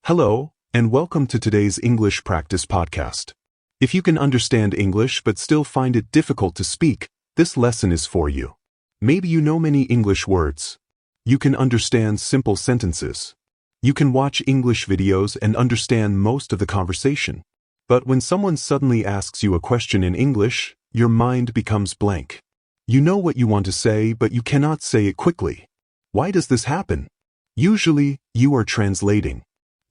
Hello, and welcome to today's English Practice Podcast. If you can understand English but still find it difficult to speak, this lesson is for you. Maybe you know many English words. You can understand simple sentences. You can watch English videos and understand most of the conversation. But when someone suddenly asks you a question in English, your mind becomes blank. You know what you want to say, but you cannot say it quickly. Why does this happen? Usually, you are translating.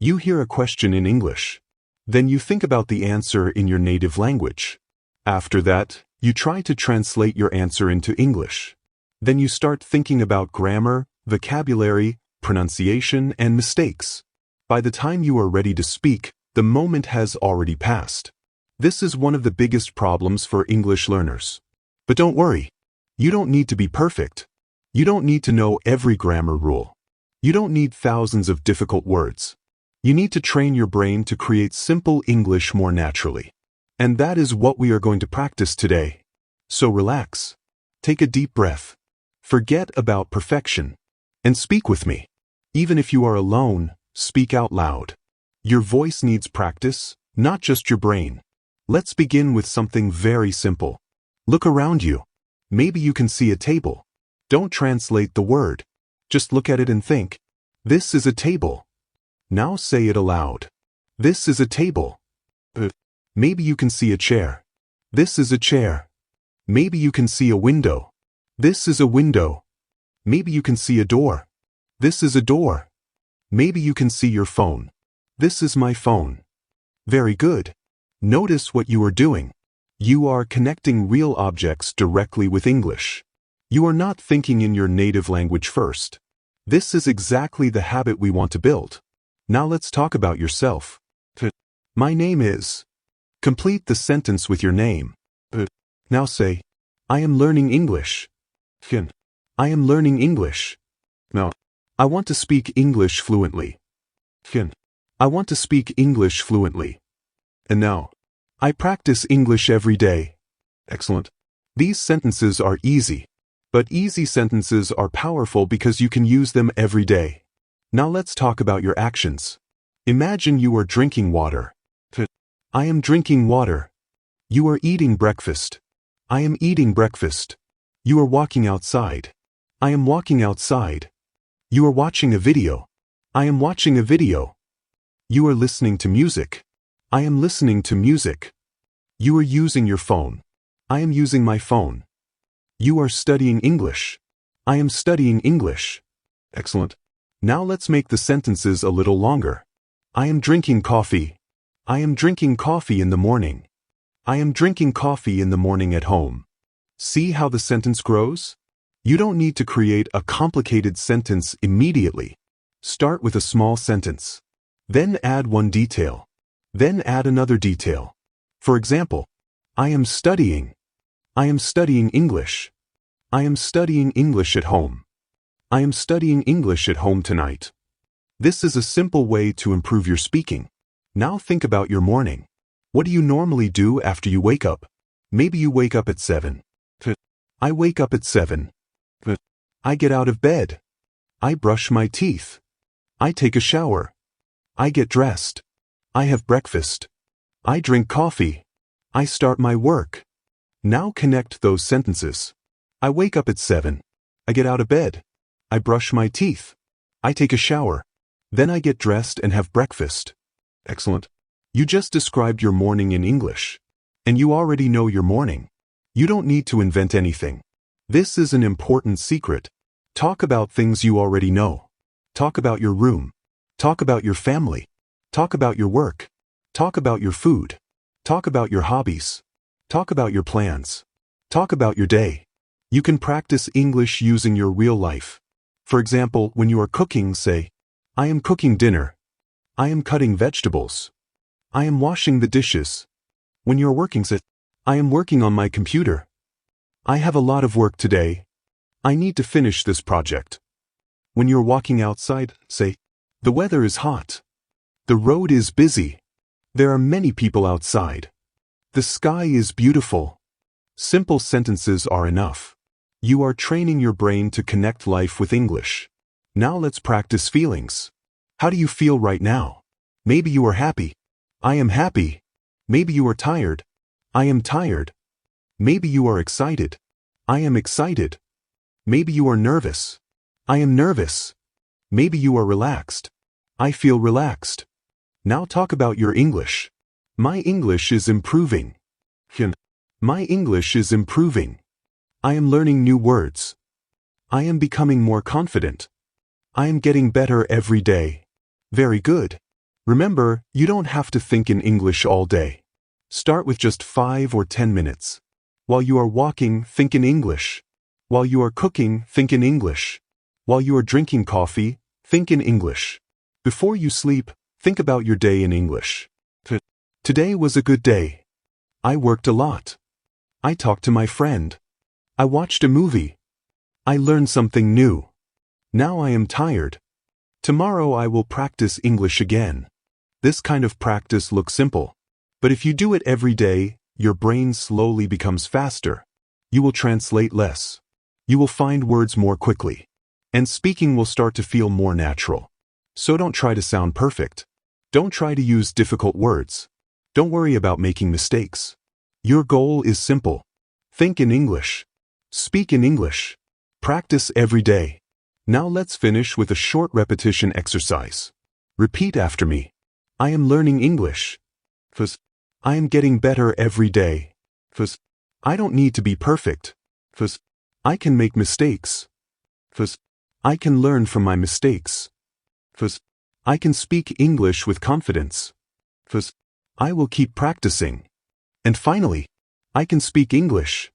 You hear a question in English. Then you think about the answer in your native language. After that, you try to translate your answer into English. Then you start thinking about grammar, vocabulary, pronunciation, and mistakes. By the time you are ready to speak, the moment has already passed. This is one of the biggest problems for English learners. But don't worry. You don't need to be perfect. You don't need to know every grammar rule. You don't need thousands of difficult words. You need to train your brain to create simple English more naturally. And that is what we are going to practice today. So relax. Take a deep breath. Forget about perfection. And speak with me. Even if you are alone, speak out loud. Your voice needs practice, not just your brain. Let's begin with something very simple. Look around you. Maybe you can see a table. Don't translate the word. Just look at it and think. This is a table. Now say it aloud. This is a table. Maybe you can see a chair. This is a chair. Maybe you can see a window. This is a window. Maybe you can see a door. This is a door. Maybe you can see your phone. This is my phone. Very good. Notice what you are doing. You are connecting real objects directly with English. You are not thinking in your native language first. This is exactly the habit we want to build. Now let's talk about yourself. My name is. Complete the sentence with your name. Now say, I am learning English. I am learning English. Now, I want to speak English fluently. I want to speak English fluently. And now, I practice English every day. Excellent. These sentences are easy. But easy sentences are powerful because you can use them every day. Now let's talk about your actions. Imagine you are drinking water. I am drinking water. You are eating breakfast. I am eating breakfast. You are walking outside. I am walking outside. You are watching a video. I am watching a video. You are listening to music. I am listening to music. You are using your phone. I am using my phone. You are studying English. I am studying English. Excellent. Now let's make the sentences a little longer. I am drinking coffee. I am drinking coffee in the morning. I am drinking coffee in the morning at home. See how the sentence grows? You don't need to create a complicated sentence immediately. Start with a small sentence. Then add one detail. Then add another detail. For example, I am studying. I am studying English. I am studying English at home. I am studying English at home tonight. This is a simple way to improve your speaking. Now think about your morning. What do you normally do after you wake up? Maybe you wake up at 7. I wake up at 7. I get out of bed. I brush my teeth. I take a shower. I get dressed. I have breakfast. I drink coffee. I start my work. Now connect those sentences. I wake up at 7. I get out of bed. I brush my teeth. I take a shower. Then I get dressed and have breakfast. Excellent. You just described your morning in English. And you already know your morning. You don't need to invent anything. This is an important secret. Talk about things you already know. Talk about your room. Talk about your family. Talk about your work. Talk about your food. Talk about your hobbies. Talk about your plans. Talk about your day. You can practice English using your real life. For example, when you are cooking, say, I am cooking dinner. I am cutting vegetables. I am washing the dishes. When you are working, say, I am working on my computer. I have a lot of work today. I need to finish this project. When you're walking outside, say, the weather is hot. The road is busy. There are many people outside. The sky is beautiful. Simple sentences are enough. You are training your brain to connect life with English. Now let's practice feelings. How do you feel right now? Maybe you are happy. I am happy. Maybe you are tired. I am tired. Maybe you are excited. I am excited. Maybe you are nervous. I am nervous. Maybe you are relaxed. I feel relaxed. Now talk about your English. My English is improving. My English is improving. I am learning new words. I am becoming more confident. I am getting better every day. Very good. Remember, you don't have to think in English all day. Start with just 5 or 10 minutes. While you are walking, think in English. While you are cooking, think in English. While you are drinking coffee, think in English. Before you sleep, think about your day in English. Today was a good day. I worked a lot. I talked to my friend. I watched a movie. I learned something new. Now I am tired. Tomorrow I will practice English again. This kind of practice looks simple. But if you do it every day, your brain slowly becomes faster. You will translate less. You will find words more quickly. And speaking will start to feel more natural. So don't try to sound perfect. Don't try to use difficult words. Don't worry about making mistakes. Your goal is simple. Think in English. Speak in English. Practice every day. Now let's finish with a short repetition exercise. Repeat after me. I am learning English. First, I am getting better every day. First, I don't need to be perfect. First, I can make mistakes. First, I can learn from my mistakes. First, I can speak English with confidence. First, I will keep practicing. And finally, I can speak English.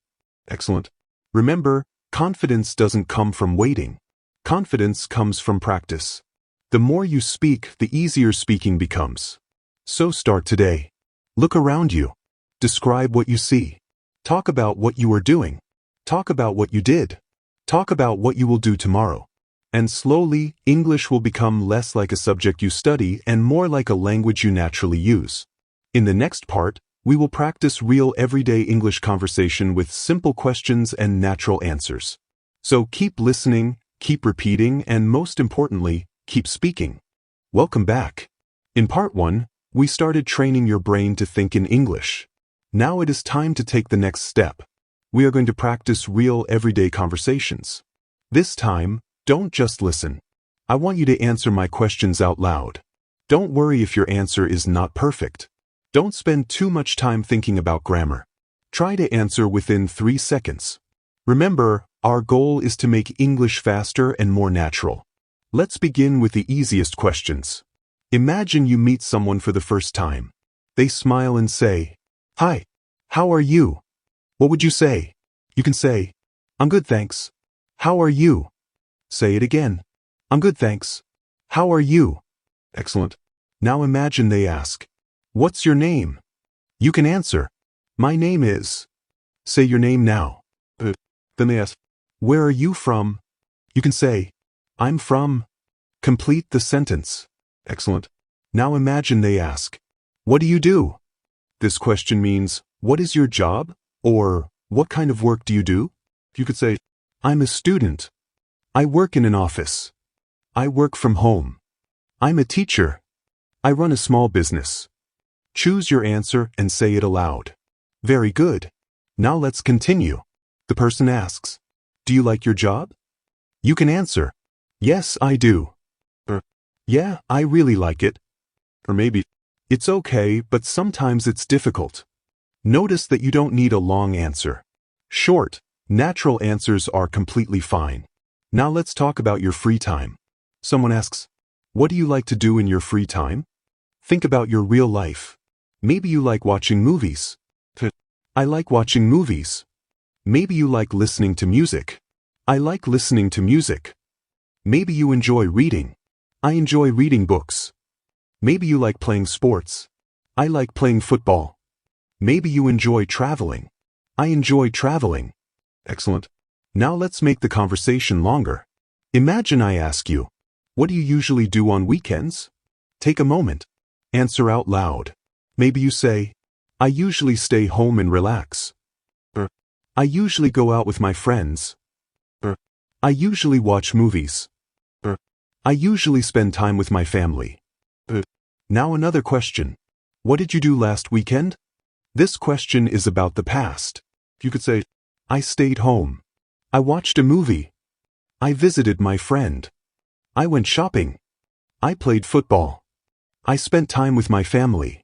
Excellent. Remember, confidence doesn't come from waiting. Confidence comes from practice. The more you speak, the easier speaking becomes. So start today. Look around you. Describe what you see. Talk about what you are doing. Talk about what you did. Talk about what you will do tomorrow. And slowly, English will become less like a subject you study and more like a language you naturally use. In the next part, we will practice real everyday English conversation with simple questions and natural answers. So keep listening, keep repeating, and most importantly, keep speaking. Welcome back. In part 1, we started training your brain to think in English. Now it is time to take the next step. We are going to practice real everyday conversations. This time, don't just listen. I want you to answer my questions out loud. Don't worry if your answer is not perfect. Don't spend too much time thinking about grammar. Try to answer within 3 seconds. Remember, our goal is to make English faster and more natural. Let's begin with the easiest questions. Imagine you meet someone for the first time. They smile and say, "Hi, how are you?" What would you say? You can say, "I'm good, thanks." How are you? Say it again. "I'm good, thanks." How are you? Excellent. Now imagine they ask, "What's your name?" You can answer, "My name is." Say your name now. Then they ask, "Where are you from?" You can say, "I'm from." Complete the sentence. Excellent. Now imagine they ask, "What do you do?" This question means, "What is your job?" or "What kind of work do you do?" You could say, "I'm a student." "I work in an office." "I work from home." "I'm a teacher." "I run a small business." Choose your answer and say it aloud. Very good. Now let's continue. The person asks, "Do you like your job?" You can answer, "Yes, I do." Or, "Yeah, I really like it." Or maybe, "It's okay, but sometimes it's difficult." Notice that you don't need a long answer. Short, natural answers are completely fine. Now let's talk about your free time. Someone asks, "What do you like to do in your free time?" Think about your real life. Maybe you like watching movies. I like watching movies. Maybe you like listening to music. I like listening to music. Maybe you enjoy reading. I enjoy reading books. Maybe you like playing sports. I like playing football. Maybe you enjoy traveling. I enjoy traveling. Excellent. Now let's make the conversation longer. Imagine I ask you, "What do you usually do on weekends?" Take a moment. Answer out loud. Maybe you say, "I usually stay home and relax." Or, "I usually go out with my friends." Or, "I usually watch movies." Or, "I usually spend time with my family." Or, Now another question. What did you do last weekend? This question is about the past. You could say, I stayed home. I watched a movie. I visited my friend. I went shopping. I played football. I spent time with my family.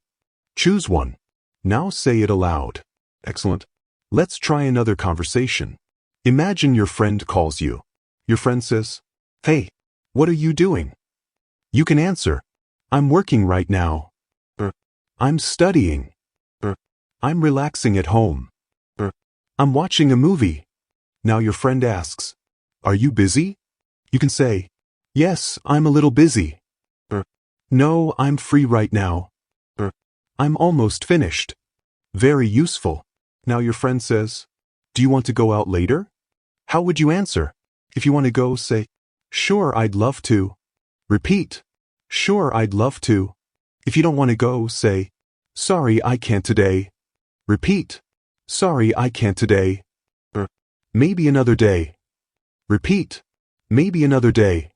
Choose one. Now say it aloud. Excellent. Let's try another conversation. Imagine your friend calls you. Your friend says, Hey, what are you doing? You can answer, I'm working right now. Or, I'm studying. Or, I'm relaxing at home. Or, I'm watching a movie. Now your friend asks, Are you busy? You can say, Yes, I'm a little busy. Or, No, I'm free right now. Or, I'm almost finished. Very useful. Now your friend says, Do you want to go out later? How would you answer? If you want to go, say, Sure, I'd love to. Repeat, Sure, I'd love to. If you don't want to go, say, Sorry, I can't today. Repeat, Sorry, I can't today. Or, Maybe another day. Repeat, Maybe another day.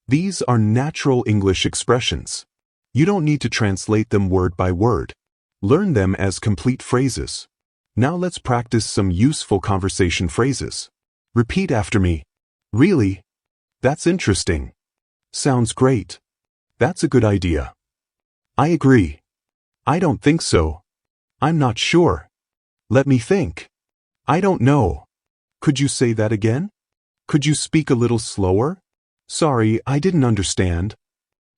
These are natural English expressions. You don't need to translate them word by word. Learn them as complete phrases. Now let's practice some useful conversation phrases. Repeat after me. Really? That's interesting. Sounds great. That's a good idea. I agree. I don't think so. I'm not sure. Let me think. I don't know. Could you say that again? Could you speak a little slower? Sorry, I didn't understand.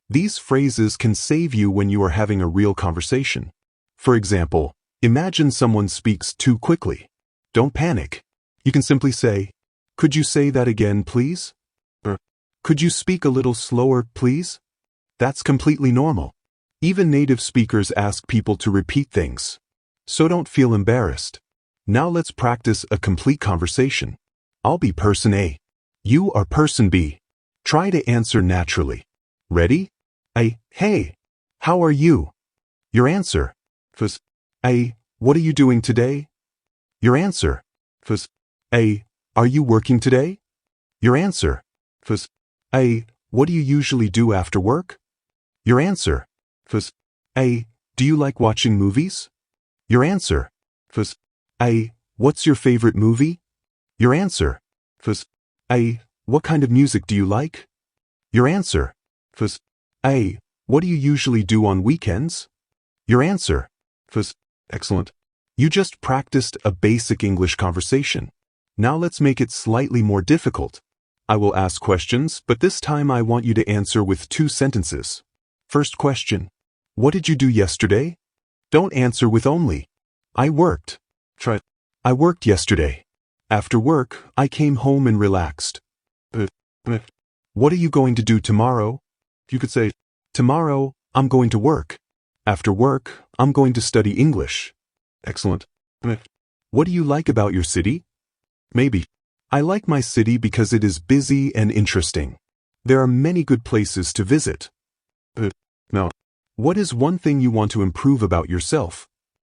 These phrases can save you when you are having a real conversation. For example, imagine someone speaks too quickly. Don't panic. You can simply say, Could you say that again, please? Or, Could you speak a little slower, please? That's completely normal. Even native speakers ask people to repeat things. So don't feel embarrassed. Now let's practice a complete conversation. I'll be person A. You are person B. Try to answer naturally. Ready? A. Hey, how are you? Your answer. Fus. A. What are you doing today? Your answer. Fus. A. Are you working today? Your answer. Fus. A. What do you usually do after work? Your answer. Fus. A. Do you like watching movies? Your answer. Fus. A. What's your favorite movie? Your answer. Fus. A. What kind of music do you like? Your answer. Fus. A. What do you usually do on weekends? Your answer. Fus. Excellent. You just practiced a basic English conversation. Now let's make it slightly more difficult. I will ask questions, but this time I want you to answer with 2 sentences. First question. What did you do yesterday? Don't answer with only, I worked. Try, I worked yesterday. After work, I came home and relaxed. What are you going to do tomorrow? You could say, Tomorrow, I'm going to work. After work, I'm going to study English. Excellent. What do you like about your city? Maybe. I like my city because it is busy and interesting. There are many good places to visit. Now, what is one thing you want to improve about yourself?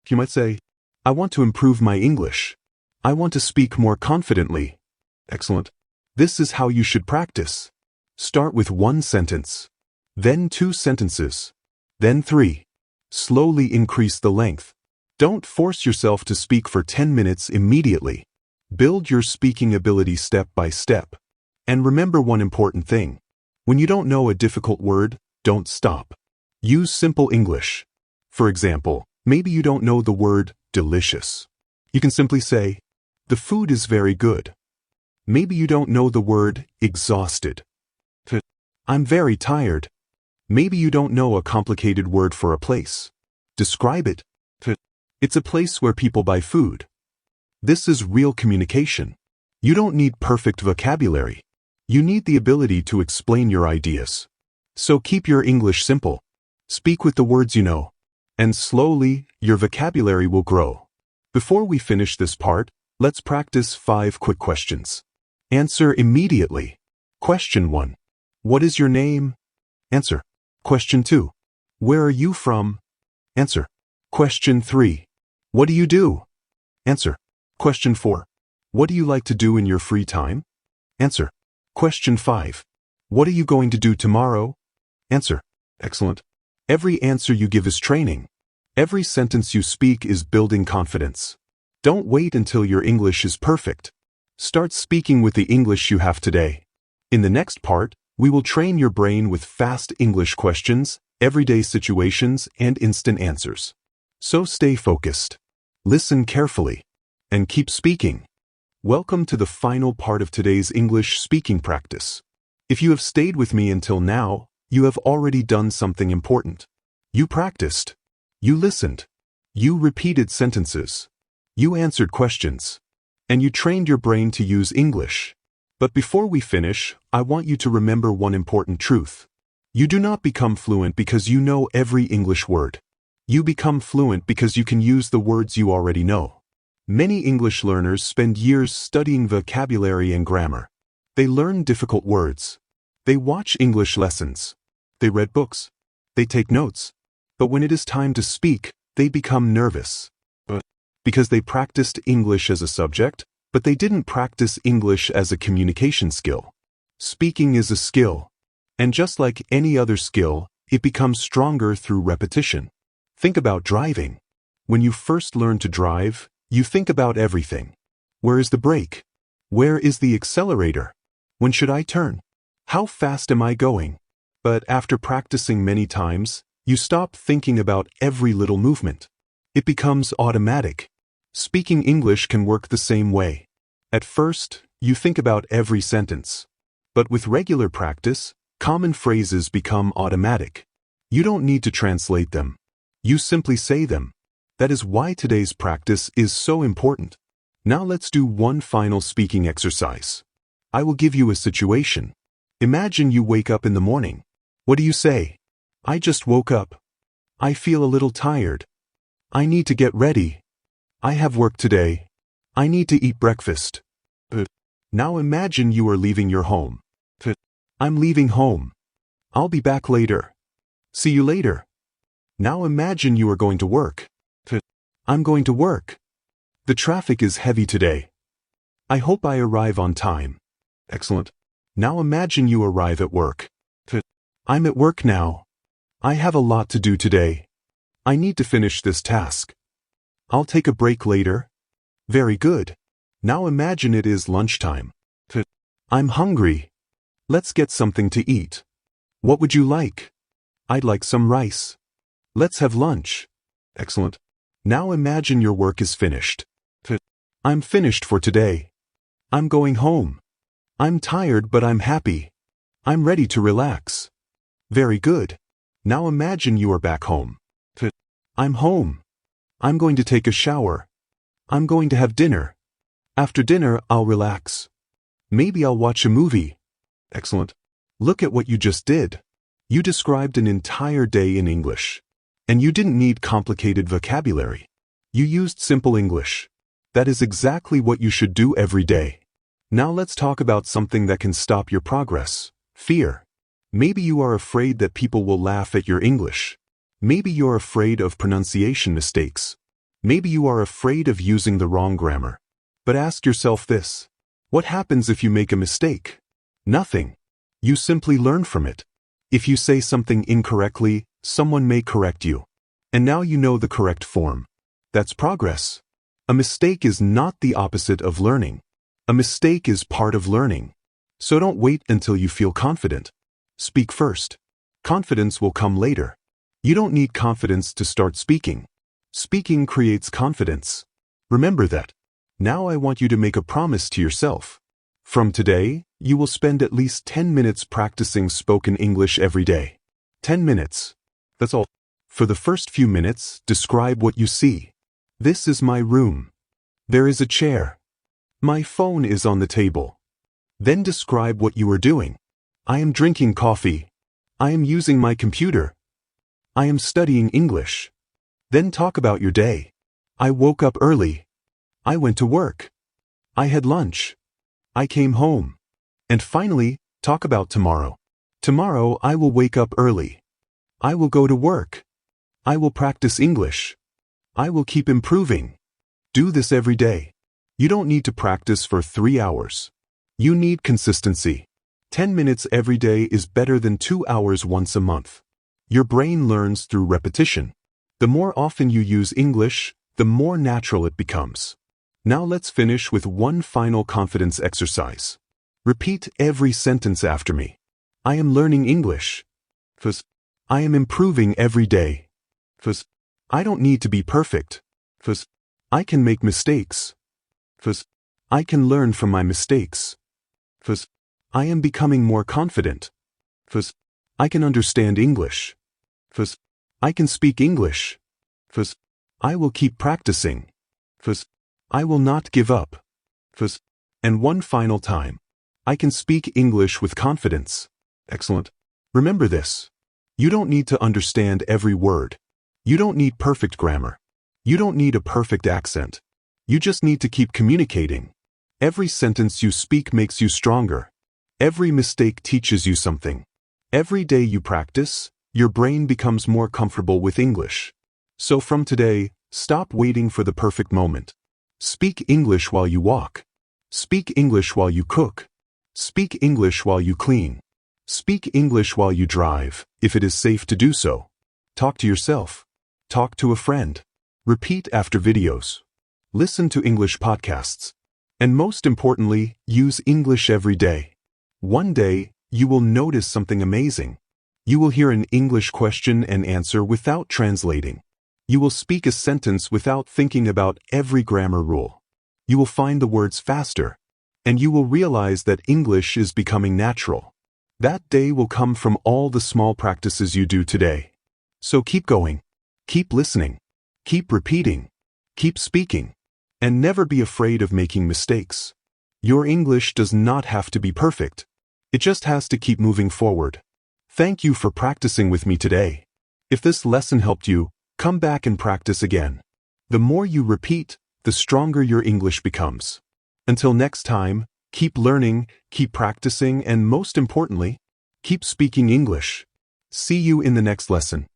You might say, I want to improve my English. I want to speak more confidently. Excellent. This is how you should practice. Start with 1 sentence, then 2 sentences, then 3. Slowly increase the length. Don't force yourself to speak for 10 minutes immediately. Build your speaking ability step by step. And remember one important thing. When you don't know a difficult word, don't stop. Use simple English. For example, maybe you don't know the word delicious. You can simply say, The food is very good. Maybe you don't know the word exhausted. I'm very tired. Maybe you don't know a complicated word for a place. Describe it. It's a place where people buy food. This is real communication. You don't need perfect vocabulary. You need the ability to explain your ideas. So keep your English simple. Speak with the words you know. And slowly, your vocabulary will grow. Before we finish this part, let's practice 5 quick questions. Answer immediately. Question 1. What is your name? Answer. Question 2. Where are you from? Answer. Question 3. What do you do? Answer. Question 4. What do you like to do in your free time? Answer. Question 5. What are you going to do tomorrow? Answer. Excellent. Every answer you give is training. Every sentence you speak is building confidence. Don't wait until your English is perfect. Start speaking with the English you have today. In the next part, we will train your brain with fast English questions, everyday situations, and instant answers. So stay focused. Listen carefully. And keep speaking. Welcome to the final part of today's English speaking practice. If you have stayed with me until now, you have already done something important. You practiced. You listened. You repeated sentences. You answered questions. And you trained your brain to use English. But before we finish, I want you to remember one important truth. You do not become fluent because you know every English word. You become fluent because you can use the words you already know. Many English learners spend years studying vocabulary and grammar. They learn difficult words. They watch English lessons. They read books. They take notes. But when it is time to speak, they become nervous. Because they practiced English as a subject, but they didn't practice English as a communication skill. Speaking is a skill. And just like any other skill, it becomes stronger through repetition. Think about driving. When you first learn to drive, you think about everything. Where is the brake? Where is the accelerator? When should I turn? How fast am I going? But after practicing many times, you stop thinking about every little movement. It becomes automatic. Speaking English can work the same way. At first, you think about every sentence. But with regular practice, common phrases become automatic. You don't need to translate them. You simply say them. That is why today's practice is so important. Now let's do one final speaking exercise. I will give you a situation. Imagine you wake up in the morning. What do you say? I just woke up. I feel a little tired. I need to get ready. I have work today. I need to eat breakfast. Now imagine you are leaving your home. I'm leaving home. I'll be back later. See you later. Now imagine you are going to work. I'm going to work. The traffic is heavy today. I hope I arrive on time. Excellent. Now imagine you arrive at work. I'm at work now. I have a lot to do today. I need to finish this task. I'll take a break later. Very good. Now imagine it is lunchtime. I'm hungry. Let's get something to eat. What would you like? I'd like some rice. Let's have lunch. Excellent. Now imagine your work is finished. I'm finished for today. I'm going home. I'm tired but I'm happy. I'm ready to relax. Very good. Now imagine you are back home. I'm home. I'm going to take a shower. I'm going to have dinner. After dinner, I'll relax. Maybe I'll watch a movie. Excellent. Look at what you just did. You described an entire day in English. And you didn't need complicated vocabulary. You used simple English. That is exactly what you should do every day. Now let's talk about something that can stop your progress. Fear. Maybe you are afraid that people will laugh at your English. Maybe you're afraid of pronunciation mistakes. Maybe you are afraid of using the wrong grammar. But ask yourself this. What happens if you make a mistake? Nothing. You simply learn from it. If you say something incorrectly, someone may correct you. And now you know the correct form. That's progress. A mistake is not the opposite of learning. A mistake is part of learning. So don't wait until you feel confident. Speak first. Confidence will come later. You don't need confidence to start speaking. Speaking creates confidence. Remember that. Now I want you to make a promise to yourself. From today, you will spend at least 10 minutes practicing spoken English every day. 10 minutes. That's all. For the first few minutes, describe what you see. This is my room. There is a chair. My phone is on the table. Then describe what you are doing. I am drinking coffee. I am using my computer. I am studying English. Then talk about your day. I woke up early. I went to work. I had lunch. I came home. And finally, talk about tomorrow. Tomorrow I will wake up early. I will go to work. I will practice English. I will keep improving. Do this every day. You don't need to practice for 3 hours. You need consistency. 10 minutes every day is better than 2 hours once a month. Your brain learns through repetition. The more often you use English, the more natural it becomes. Now let's finish with one final confidence exercise. Repeat every sentence after me. I am learning English. First, I am improving every day. First, I don't need to be perfect. First, I can make mistakes. First, I can learn from my mistakes. First, I am becoming more confident. First, I can understand English. First, I can speak English. First, I will keep practicing. First, I will not give up. First, and one final time. I can speak English with confidence. Excellent. Remember this. You don't need to understand every word. You don't need perfect grammar. You don't need a perfect accent. You just need to keep communicating. Every sentence you speak makes you stronger. Every mistake teaches you something. Every day you practice, your brain becomes more comfortable with English. So from today, stop waiting for the perfect moment. Speak English while you walk. Speak English while you cook. Speak English while you clean. Speak English while you drive, if it is safe to do so. Talk to yourself. Talk to a friend. Repeat after videos. Listen to English podcasts. And most importantly, use English every day. One day, you will notice something amazing. You will hear an English question and answer without translating. You will speak a sentence without thinking about every grammar rule. You will find the words faster. And you will realize that English is becoming natural. That day will come from all the small practices you do today. So keep going. Keep listening. Keep repeating. Keep speaking. And never be afraid of making mistakes. Your English does not have to be perfect. It just has to keep moving forward. Thank you for practicing with me today. If this lesson helped you, come back and practice again. The more you repeat, the stronger your English becomes. Until next time, keep learning, keep practicing, and most importantly, keep speaking English. See you in the next lesson.